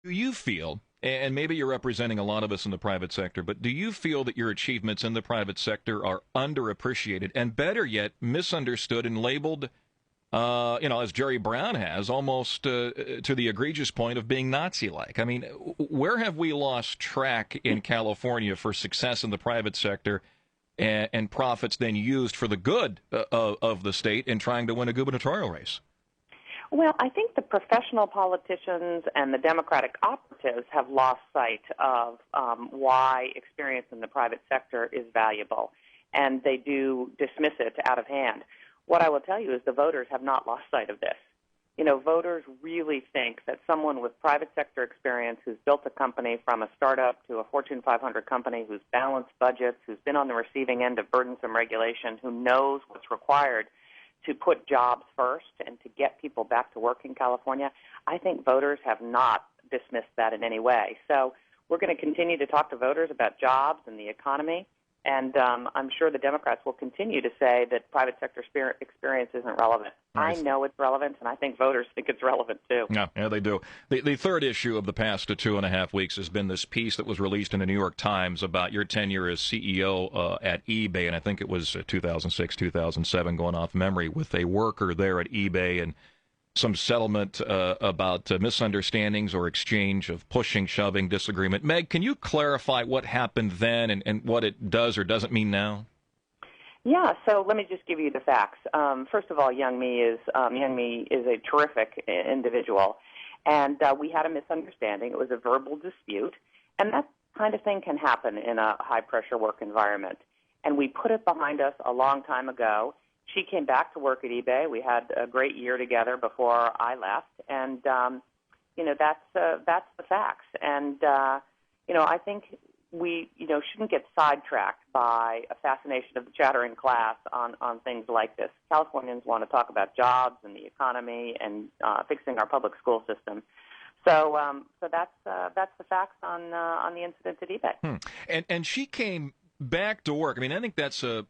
Do you feel, and maybe you're representing a lot of us in the private sector, but do you feel that your achievements in the private sector are underappreciated and, better yet, misunderstood and labeled, as Jerry Brown has, almost to the egregious point of being Nazi-like? I mean, where have we lost track in California for success in the private sector and profits then used for the good of the state in trying to win a gubernatorial race? Well, I think the professional politicians and the Democratic operatives have lost sight of why experience in the private sector is valuable, and they do dismiss it out of hand. What I will tell you is the voters have not lost sight of this. You know, voters really think that someone with private sector experience who's built a company from a startup to a Fortune 500 company, who's balanced budgets, who's been on the receiving end of burdensome regulation, who knows what's required to put jobs first and to get people back to work in California, I think voters have not dismissed that in any way. So we're going to continue to talk to voters about jobs and the economy, and I'm sure the Democrats will continue to say that private sector experience isn't relevant. Right. I know it's relevant, and I think voters think it's relevant too. Yeah, they do. The third issue of the past 2.5 weeks has been this piece that was released in the New York Times about your tenure as CEO at eBay, and I think it was 2006, 2007, going off memory, with a worker there at eBay and some settlement about misunderstandings or exchange of pushing, shoving, disagreement. Meg, can you clarify what happened then and what it does or doesn't mean now? Yeah, so let me just give you the facts. First of all, Young Me is a terrific individual, and we had a misunderstanding. It was a verbal dispute, and that kind of thing can happen in a high-pressure work environment. And we put it behind us a long time ago. She came back to work at eBay. We had a great year together before I left, and that's the facts. And I think we shouldn't get sidetracked by a fascination of the chattering class on things like this. Californians want to talk about jobs and the economy and fixing our public school system. So that's the facts on the incident at eBay. And she came back to work. I mean, I think that's a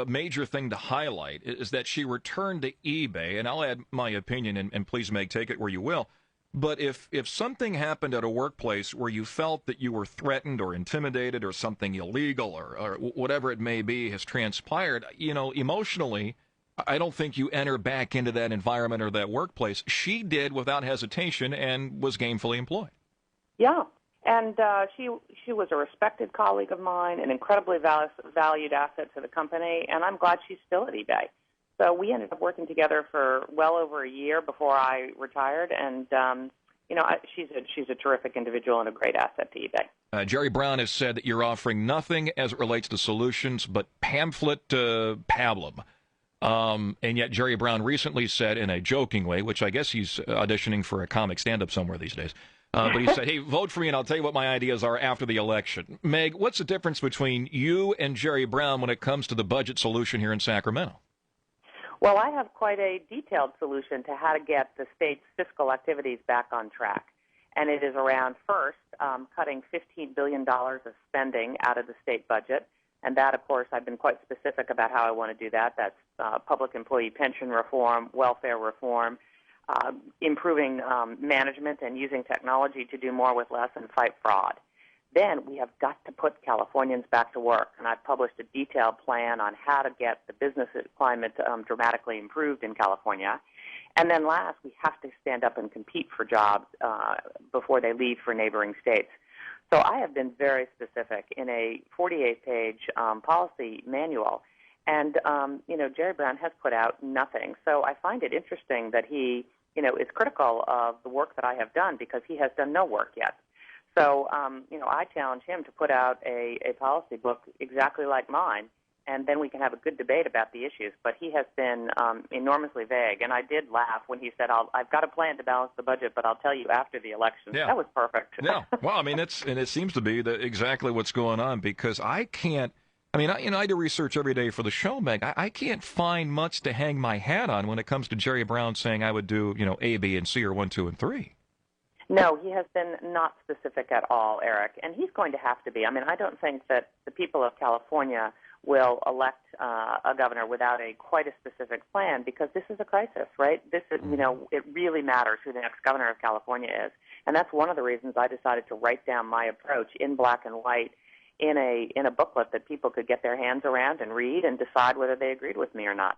major thing to highlight, is that she returned to eBay, and I'll add my opinion, and please, Meg, take it where you will. But if something happened at a workplace where you felt that you were threatened or intimidated or something illegal or whatever it may be has transpired, emotionally, I don't think you enter back into that environment or that workplace. She did without hesitation and was gainfully employed. Yeah. And she was a respected colleague of mine, an incredibly valued asset to the company, and I'm glad she's still at eBay. So we ended up working together for well over a year before I retired, and she's a terrific individual and a great asset to eBay. Jerry Brown has said that you're offering nothing as it relates to solutions but pamphlet pablum. And yet Jerry Brown recently said in a joking way, which I guess he's auditioning for a comic stand-up somewhere these days, but he said, hey, vote for me and I'll tell you what my ideas are after the election. Meg, what's the difference between you and Jerry Brown when it comes to the budget solution here in Sacramento? Well, I have quite a detailed solution to how to get the state's fiscal activities back on track. And it is around, first, cutting $15 billion of spending out of the state budget. And that, of course, I've been quite specific about how I want to do that. That's public employee pension reform, welfare reform, improving management and using technology to do more with less and fight fraud. Then we have got to put Californians back to work, and I've published a detailed plan on how to get the business climate dramatically improved in California. And then last, we have to stand up and compete for jobs before they leave for neighboring states. So I have been very specific in a 48-page policy manual, and Jerry Brown has put out nothing. So I find it interesting that he is critical of the work that I have done because he has done no work yet. So, I challenge him to put out a policy book exactly like mine, and then we can have a good debate about the issues. But he has been enormously vague, and I did laugh when he said, I've got a plan to balance the budget, but I'll tell you after the election. Yeah. That was perfect. Yeah, well, I mean, it seems to be exactly what's going on, because I do research every day for the show, Meg. I can't find much to hang my hat on when it comes to Jerry Brown saying I would do, A, B, and C, or 1, 2, and 3. No, he has been not specific at all, Eric, and he's going to have to be. I mean, I don't think that the people of California will elect a governor without quite a specific plan, because this is a crisis, right? This is, it really matters who the next governor of California is, And that's one of the reasons I decided to write down my approach in black and white in a booklet that people could get their hands around and read and decide whether they agreed with me or not.